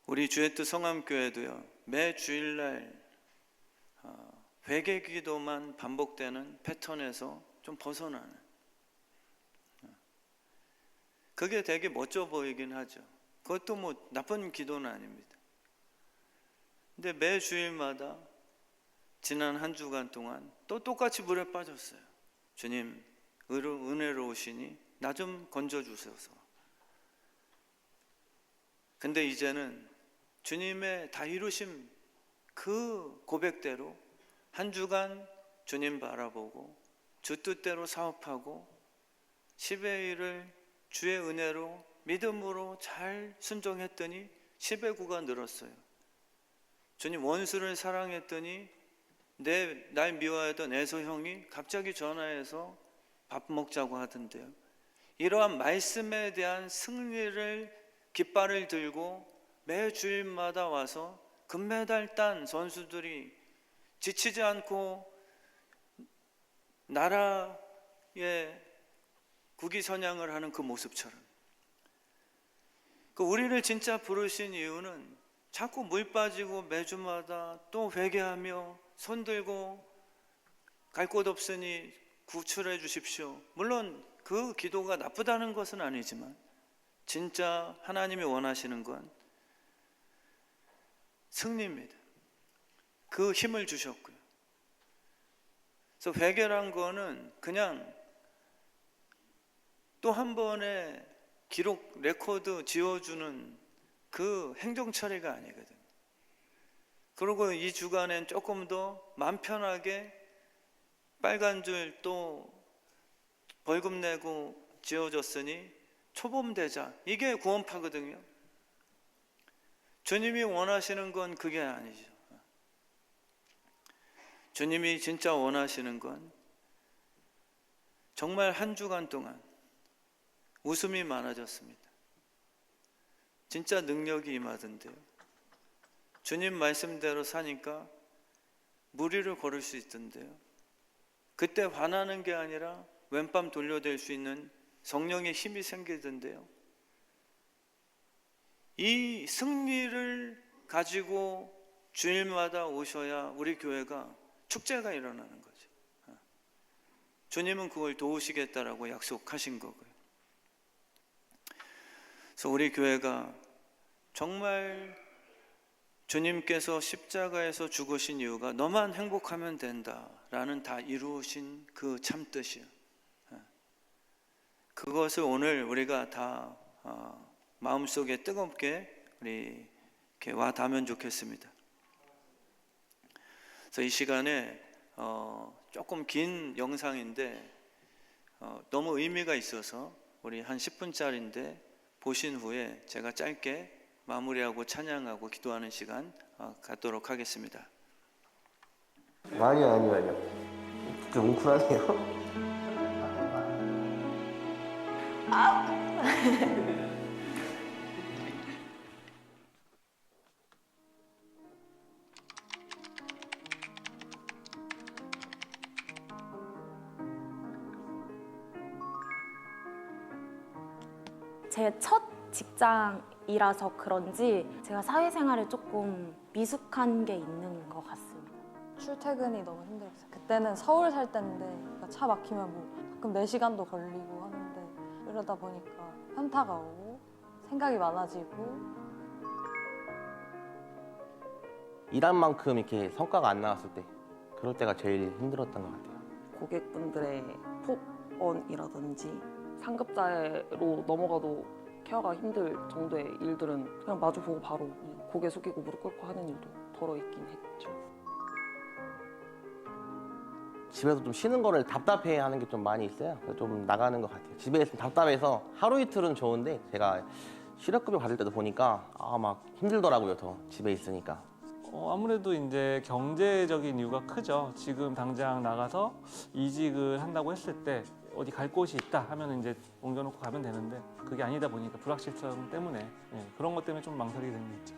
우리 주의 뜻 성암교회도요, 매 주일날 회개 기도만 반복되는 패턴에서 좀 벗어나는, 그게 되게 멋져 보이긴 하죠. 그것도 나쁜 기도는 아닙니다. 근데 매 주일마다 지난 한 주간 동안 또 똑같이 물에 빠졌어요. 주님 은혜로우시니 나 좀 건져주셔서. 근데 이제는 주님의 다 이루심 그 고백대로 한 주간 주님 바라보고 주 뜻대로 사업하고 10의 1을 주의 은혜로 믿음으로 잘 순종했더니 10의 9가 늘었어요. 주님 원수를 사랑했더니 날 미워하던 에서 형이 갑자기 전화해서 밥 먹자고 하던데요. 이러한 말씀에 대한 승리를 깃발을 들고 매 주일마다 와서 금메달 딴 선수들이 지치지 않고 나라의 국위선양을 하는 그 모습처럼, 우리를 진짜 부르신 이유는 자꾸 물 빠지고 매주마다 또 회개하며 손 들고 갈 곳 없으니 구출해 주십시오. 물론 그 기도가 나쁘다는 것은 아니지만 진짜 하나님이 원하시는 건 승리입니다. 그 힘을 주셨고요. 그래서 회개란 거는 그냥 또 한 번의 기록, 레코드 지워주는 그 행정 처리가 아니거든요. 그리고 이 주간엔 조금 더 마음 편하게 빨간 줄 또 벌금 내고 지어줬으니 초범되자, 이게 구원파거든요. 주님이 원하시는 건 그게 아니죠. 주님이 진짜 원하시는 건 정말 한 주간 동안 웃음이 많아졌습니다. 진짜 능력이 임하던데요. 주님 말씀대로 사니까 무리를 걸을 수 있던데요. 그때 화나는 게 아니라 왼밤 돌려댈 수 있는 성령의 힘이 생기던데요. 이 승리를 가지고 주일마다 오셔야 우리 교회가 축제가 일어나는 거죠. 주님은 그걸 도우시겠다라고 약속하신 거고요. 그래서 우리 교회가 정말 주님께서 십자가에서 죽으신 이유가 너만 행복하면 된다라는 다 이루신 그 참뜻이요. 그것을 오늘 우리가 다 마음속에 뜨겁게 우리 이렇게 와 닿으면 좋겠습니다. 그래서 이 시간에 조금 긴 영상인데 너무 의미가 있어서 우리 한 10분짜리인데 보신 후에 제가 짧게 마무리하고 찬양하고 기도하는 시간 갖도록 하겠습니다. 아니요. 좀 뭉클하네요. 제 첫 직장이라서 그런지 제가 사회생활에 조금 미숙한 게 있는 것 같습니다. 출퇴근이 너무 힘들었어요. 그때는 서울 살 때인데 차 막히면 뭐 가끔 4시간도 걸리고 하는데 이러다 보니까 현타가 오고 생각이 많아지고 일한 만큼 이렇게 성과가 안 나왔을 때 그럴 때가 제일 힘들었던 것 같아요. 고객분들의 폭언이라든지 상급자로 넘어가도 케어가 힘들 정도의 일들은 그냥 마주보고 바로 고개 숙이고 무릎 꿇고 하는 일도 덜어 있긴 했죠. 집에서 좀 쉬는 거를 답답해하는 게 좀 많이 있어요. 그래서 좀 나가는 것 같아요. 집에 있으면 답답해서 하루 이틀은 좋은데 제가 실업급여 받을 때도 보니까 막 힘들더라고요. 더 집에 있으니까. 아무래도 이제 경제적인 이유가 크죠. 지금 당장 나가서 이직을 한다고 했을 때 어디 갈 곳이 있다 하면 이제 옮겨놓고 가면 되는데 그게 아니다 보니까 불확실성 때문에 그런 것 때문에 좀 망설이게 되는 게 있죠.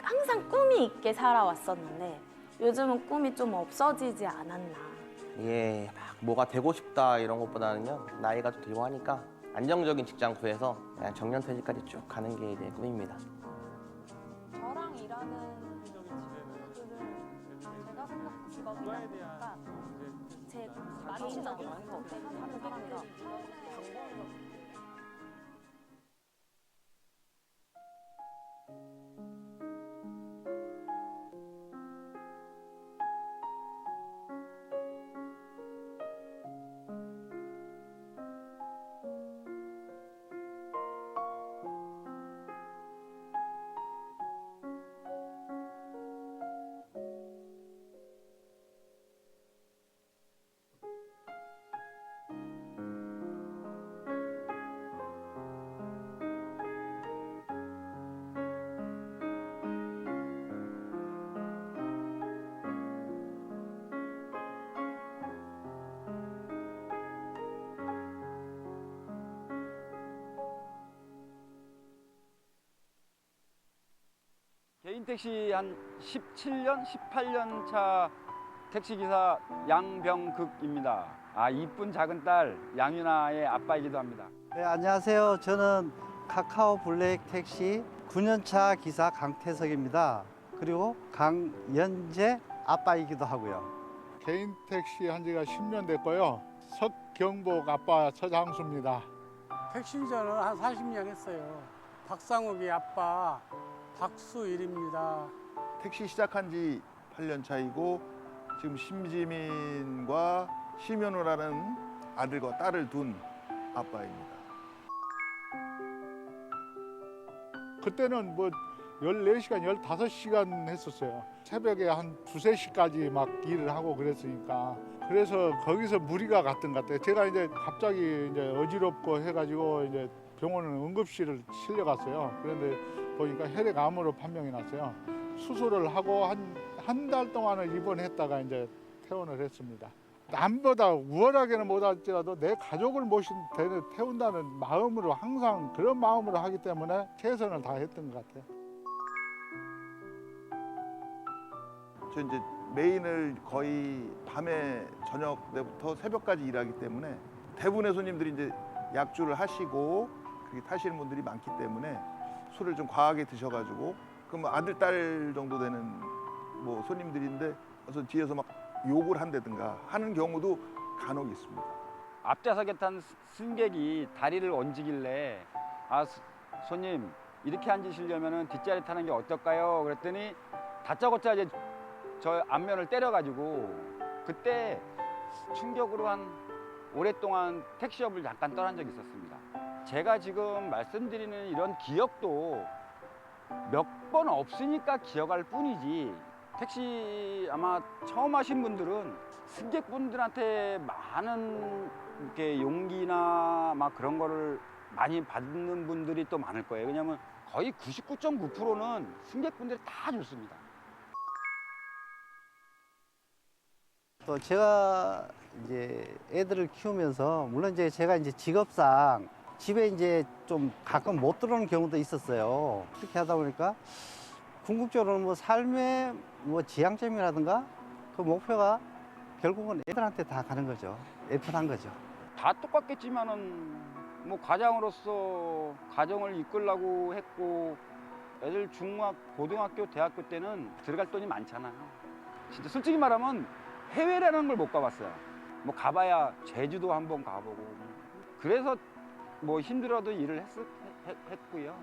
항상 꿈이 있게 살아왔었는데 요즘은 꿈이 좀 없어지지 않았나. 막 뭐가 되고 싶다 이런 것보다는요. 나이가 좀 들고 하니까 안정적인 직장 구해서 그냥 정년퇴직까지 쭉 가는 게 이제 꿈입니다. 저랑 일하는 분들을 제가 생각한 직업이다 보니까 제 개인적인 방법 때문에 하는 사람이라 개인 택시 한 17년, 18년 차 택시기사 양병극입니다. 이쁜 작은 딸 양윤아의 아빠이기도 합니다. 네, 안녕하세요. 저는 카카오 블랙 택시 9년차 기사 강태석입니다. 그리고 강연재 아빠이기도 하고요. 개인 택시 한 지가 10년 됐고요. 석경복 아빠 서장수입니다. 택시 운전을 한 40년 했어요. 박상욱이 아빠 박수일입니다. 택시 시작한 지 8년 차이고 지금 심지민과 심현우라는 아들과 딸을 둔 아빠입니다. 그때는 뭐 14시간, 15시간 했었어요. 새벽에 한 2, 3시까지 막 일을 하고 그랬으니까. 그래서 거기서 무리가 갔던 것 같아요. 제가 이제 갑자기 이제 어지럽고 해가지고 이제 병원은 응급실을 실려갔어요. 그런데 보니까 혈액암으로 판명이 났어요. 수술을 하고 한 달 동안을 입원했다가 이제 퇴원을 했습니다. 남보다 우월하게는 못할지라도 내 가족을 태운다는 마음으로 항상 그런 마음으로 하기 때문에 최선을 다했던 것 같아요. 저 이제 메인을 거의 밤에 저녁 때부터 새벽까지 일하기 때문에 대부분의 손님들이 이제 약주를 하시고 그렇게 타시는 분들이 많기 때문에 술을 좀 과하게 드셔가지고 그럼 아들 딸 정도 되는 뭐 손님들인데 그래서 뒤에서 막 욕을 한다든가 하는 경우도 간혹 있습니다. 앞좌석에 탄 승객이 다리를 얹히길래 손님 이렇게 앉으시려면 뒷자리 타는 게 어떨까요? 그랬더니 다짜고짜 이제 저 앞면을 때려가지고 그때 충격으로 한 오랫동안 택시업을 잠깐 떠난 적이 있었습니다. 제가 지금 말씀드리는 이런 기억도 몇 번 없으니까 기억할 뿐이지 택시 아마 처음 하신 분들은 승객분들한테 많은 이렇게 용기나 막 그런 거를 많이 받는 분들이 또 많을 거예요. 왜냐하면 거의 99.9%는 승객분들이 다 좋습니다. 또 제가 이제 애들을 키우면서 물론 이제 제가 이제 직업상 집에 이제 좀 가끔 못 들어오는 경우도 있었어요. 그렇게 하다 보니까 궁극적으로는 뭐 삶의 뭐 지향점이라든가 그 목표가 결국은 애들한테 다 가는 거죠. 애틋한 거죠. 다 똑같겠지만은 뭐 가장으로서 가정을 이끌려고 했고 애들 고등학교, 대학교 때는 들어갈 돈이 많잖아요. 진짜 솔직히 말하면 해외라는 걸 못 가봤어요. 뭐 가봐야 제주도 한번 가보고 그래서 뭐 힘들어도 일을 했고요.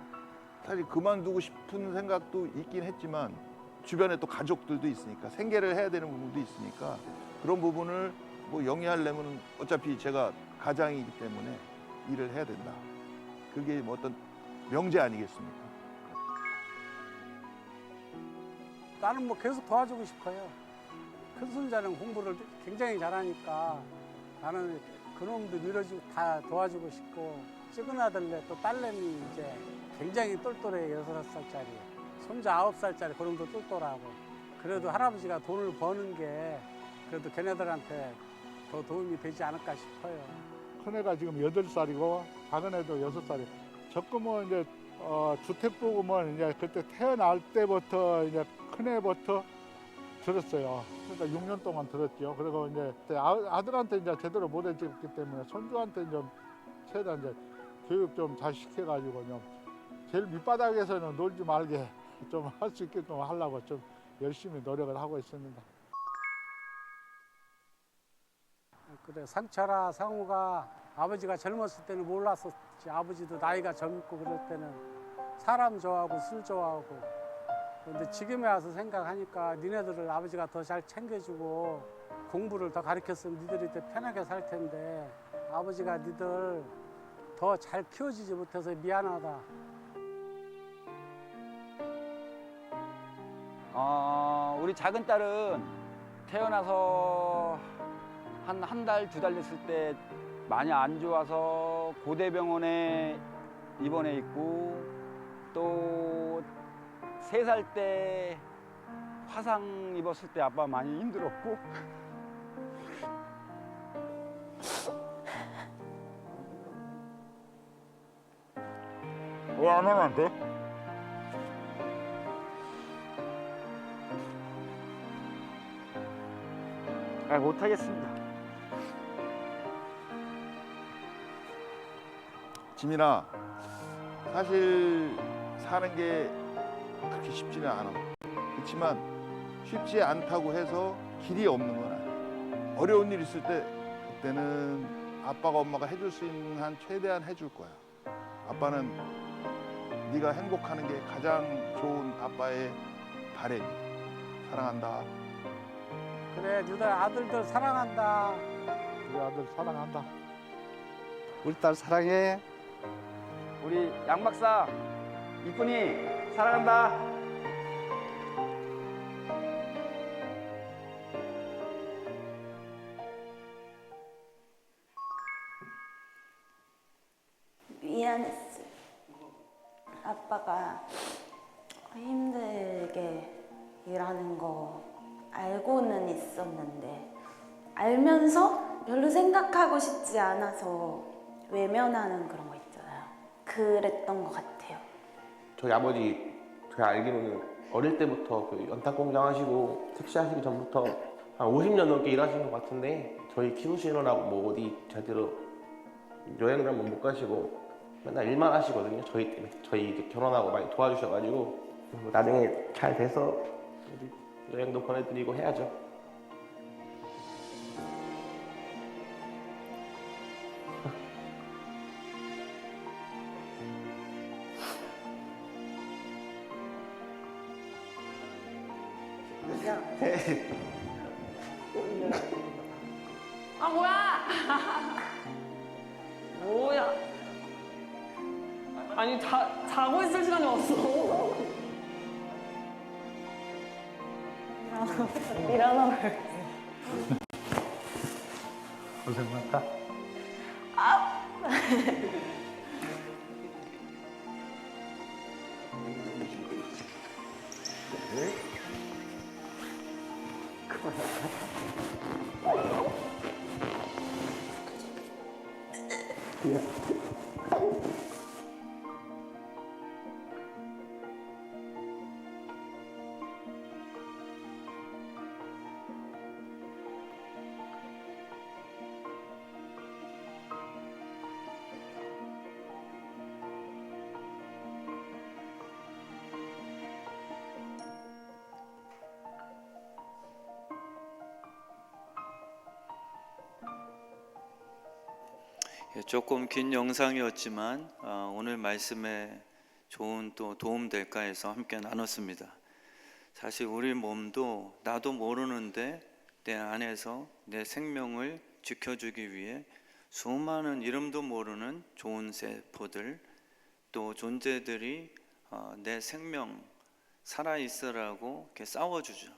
사실 그만두고 싶은 생각도 있긴 했지만 주변에 또 가족들도 있으니까 생계를 해야 되는 부분도 있으니까 그런 부분을 뭐 영위하려면 어차피 제가 가장이기 때문에 일을 해야 된다. 그게 뭐 어떤 명제 아니겠습니까? 나는 뭐 계속 도와주고 싶어요. 큰 손자는 공부를 굉장히 잘하니까 나는 그놈도 밀어주고 다 도와주고 싶고 찍은 아들네 또 딸내미 이제 굉장히 똘똘해요. 6살짜리. 손자 9살짜리 그놈도 똘똘하고 그래도 할아버지가 돈을 버는 게 그래도 걔네들한테 더 도움이 되지 않을까 싶어요. 큰애가 지금 8살이고 작은 애도 6살이고 적금은 이제 주택보험은 이제 그때 태어날 때부터 이제 큰애부터 들었어요. 그러니까 6년 동안 들었죠. 그리고 이제 아들한테 이제 제대로 못 해줬기 때문에 손주한테 좀 최대한 이제 교육 좀 잘 시켜가지고 좀 제일 밑바닥에서는 놀지 말게 좀 할 수 있게끔 하려고 좀 열심히 노력을 하고 있습니다. 그래 상철아 상우가 아버지가 젊었을 때는 몰랐었지. 아버지도 나이가 젊고 그럴 때는 사람 좋아하고 술 좋아하고 그런데 지금에 와서 생각하니까 니네들을 아버지가 더 잘 챙겨주고 공부를 더 가르쳤으면 니들이 더 편하게 살 텐데 아버지가 니들 더 잘 키워주지 못해서 미안하다. 우리 작은 딸은 태어나서 한 달, 2달 됐을 때 많이 안 좋아서 고대병원에 입원해 있고 또 3살 때 화상 입었을 때 아빠 많이 힘들었고 왜 안 하면 안 돼? 못하겠습니다. 지민아, 사실 사는 게 그렇게 쉽지는 않아. 그렇지만 쉽지 않다고 해서 길이 없는 건 아니야. 어려운 일 있을 때 그때는 아빠가 엄마가 해줄 수 있는 한 최대한 해줄 거야. 아빠는 네가 행복하는 게 가장 좋은 아빠의 바램이야. 사랑한다. 그래 니들 아들들 사랑한다. 우리 아들 사랑한다. 우리 딸 사랑해. 우리 양 박사 이쁜이 사랑한다. 미안했어. 아빠가 힘들게 이라는 거 알고는 있었는데 알면서 별로 생각하고 싶지 않아서 외면하는 그런 거 있잖아요. 그랬던 것 같아요. 저희 아버지 제가 알기로는 어릴 때부터 그 연탄 공장 하시고 택시 하시기 전부터 한 50년 넘게 일하신 것 같은데 저희 키우시느라고 뭐 어디 제대로 여행을 한번 못 가시고 맨날 일만 하시거든요. 저희 때문에 저희 이제 결혼하고 많이 도와주셔가지고 나중에 잘 돼서 우리 여행도 보내드리고 해야죠. 아 뭐야? 뭐야? 아니 자고 있을 시간이 없어. 일어나. 고생 많다. 조금 긴 영상이었지만 오늘 말씀에 좋은 또 도움 될까 해서 함께 나눴습니다. 사실 우리 몸도 나도 모르는데 내 안에서 내 생명을 지켜주기 위해 수많은 이름도 모르는 좋은 세포들 또 존재들이 내 생명 살아있으라고 이렇게 싸워주죠.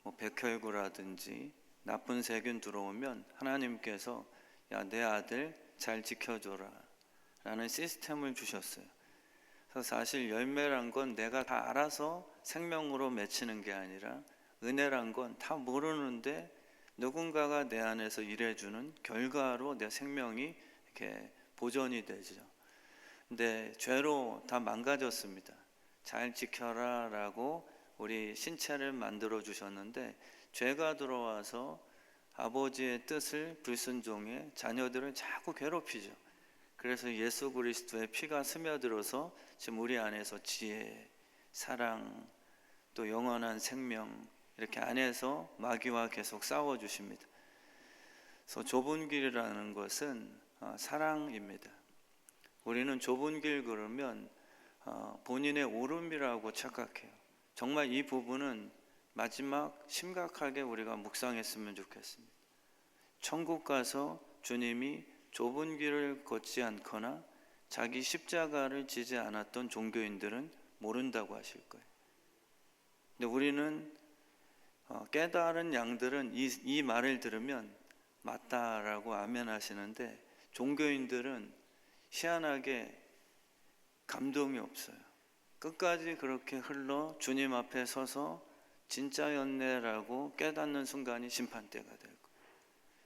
뭐 백혈구라든지 나쁜 세균 들어오면 하나님께서 야, 내 아들 잘 지켜줘라 라는 시스템을 주셨어요. 그래서 사실 열매란 건 내가 다 알아서 생명으로 맺히는 게 아니라 은혜란 건 다 모르는데 누군가가 내 안에서 일해주는 결과로 내 생명이 이렇게 보존이 되죠. 근데 죄로 다 망가졌습니다. 잘 지켜라 라고 우리 신체를 만들어 주셨는데 죄가 들어와서 아버지의 뜻을 불순종해 자녀들을 자꾸 괴롭히죠. 그래서 예수 그리스도의 피가 스며들어서 지금 우리 안에서 지혜, 사랑, 또 영원한 생명 이렇게 안에서 마귀와 계속 싸워주십니다. 그래서 좁은 길이라는 것은 사랑입니다. 우리는 좁은 길 걸으면 본인의 오름이라고 착각해요. 정말 이 부분은 마지막 심각하게 우리가 묵상했으면 좋겠습니다. 천국 가서 주님이 좁은 길을 걷지 않거나 자기 십자가를 지지 않았던 종교인들은 모른다고 하실 거예요. 근데 우리는 깨달은 양들은 이 말을 들으면 맞다라고 아멘 하시는데 종교인들은 희한하게 감동이 없어요. 끝까지 그렇게 흘러 주님 앞에 서서 진짜였네라고 깨닫는 순간이 심판대가 될 거예요.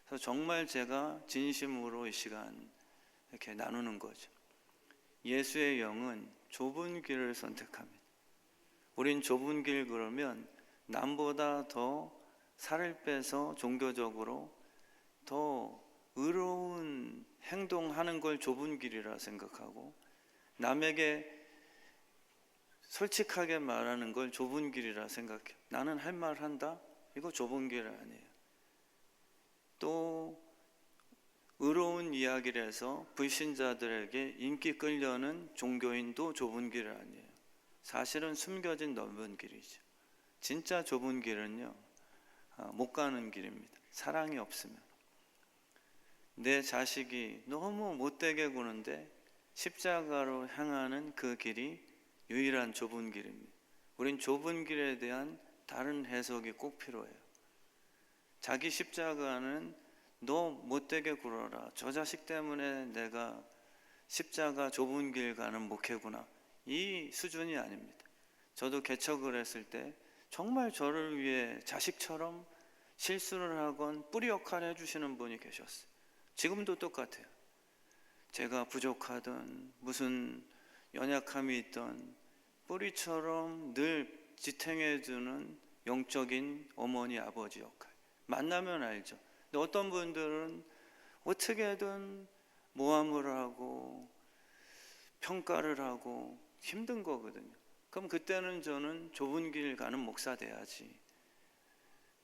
그래서 정말 제가 진심으로 이 시간 이렇게 나누는 거죠. 예수의 영은 좁은 길을 선택합니다. 우린 좁은 길 그러면 남보다 더 살을 빼서 종교적으로 더 의로운 행동하는 걸 좁은 길이라 생각하고 남에게 솔직하게 말하는 걸 좁은 길이라 생각해요. 나는 할 말 한다? 이거 좁은 길 아니에요. 또 의로운 이야기를 해서 불신자들에게 인기 끌려는 종교인도 좁은 길 아니에요. 사실은 숨겨진 넓은 길이죠. 진짜 좁은 길은요, 못 가는 길입니다. 사랑이 없으면. 내 자식이 너무 못되게 구는데 십자가로 향하는 그 길이 유일한 좁은 길입니다. 우린 좁은 길에 대한 다른 해석이 꼭 필요해요. 자기 십자가는 너 못되게 굴어라. 저 자식 때문에 내가 십자가 좁은 길 가는 목회구나. 이 수준이 아닙니다. 저도 개척을 했을 때 정말 저를 위해 자식처럼 실수를 하건 뿌리 역할을 해주시는 분이 계셨어요. 지금도 똑같아요. 제가 부족하든 무슨 연약함이 있든 뿌리처럼 늘 지탱해주는 영적인 어머니 아버지 역할. 만나면 알죠. 근데 어떤 분들은 어떻게든 모함을 하고 평가를 하고 힘든 거거든요. 그럼 그때는 저는 좁은 길 가는 목사 돼야지.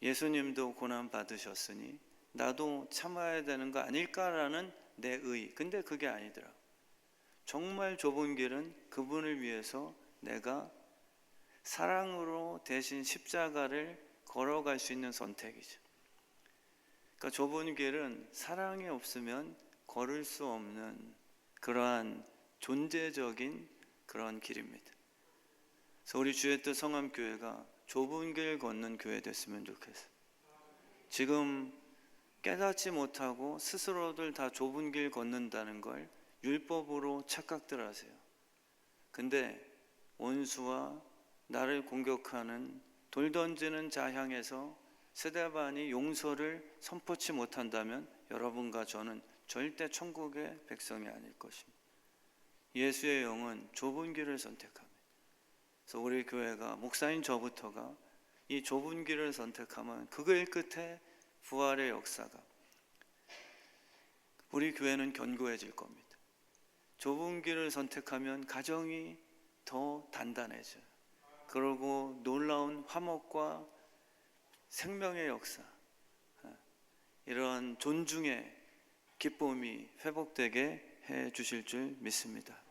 예수님도 고난 받으셨으니 나도 참아야 되는 거 아닐까라는 내 의. 근데 그게 아니더라. 정말 좁은 길은 그분을 위해서 내가 사랑으로 대신 십자가를 걸어갈 수 있는 선택이죠. 그러니까 좁은 길은 사랑이 없으면 걸을 수 없는 그러한 존재적인 그런 길입니다. 그래서 우리 주의 뜻 성암교회가 좁은 길 걷는 교회 됐으면 좋겠어요. 지금 깨닫지 못하고 스스로들 다 좁은 길 걷는다는 걸 율법으로 착각들 하세요. 근데 원수와 나를 공격하는 돌 던지는 자 향해서 스데반이 용서를 선포치 못한다면 여러분과 저는 절대 천국의 백성이 아닐 것입니다. 예수의 영은 좁은 길을 선택합니다. 그래서 우리 교회가 목사인 저부터가 이 좁은 길을 선택하면 그걸 끝에 부활의 역사가 우리 교회는 견고해질 겁니다. 좁은 길을 선택하면 가정이 더 단단해져요. 그리고 놀라운 화목과 생명의 역사, 이런 존중의 기쁨이 회복되게 해 주실 줄 믿습니다.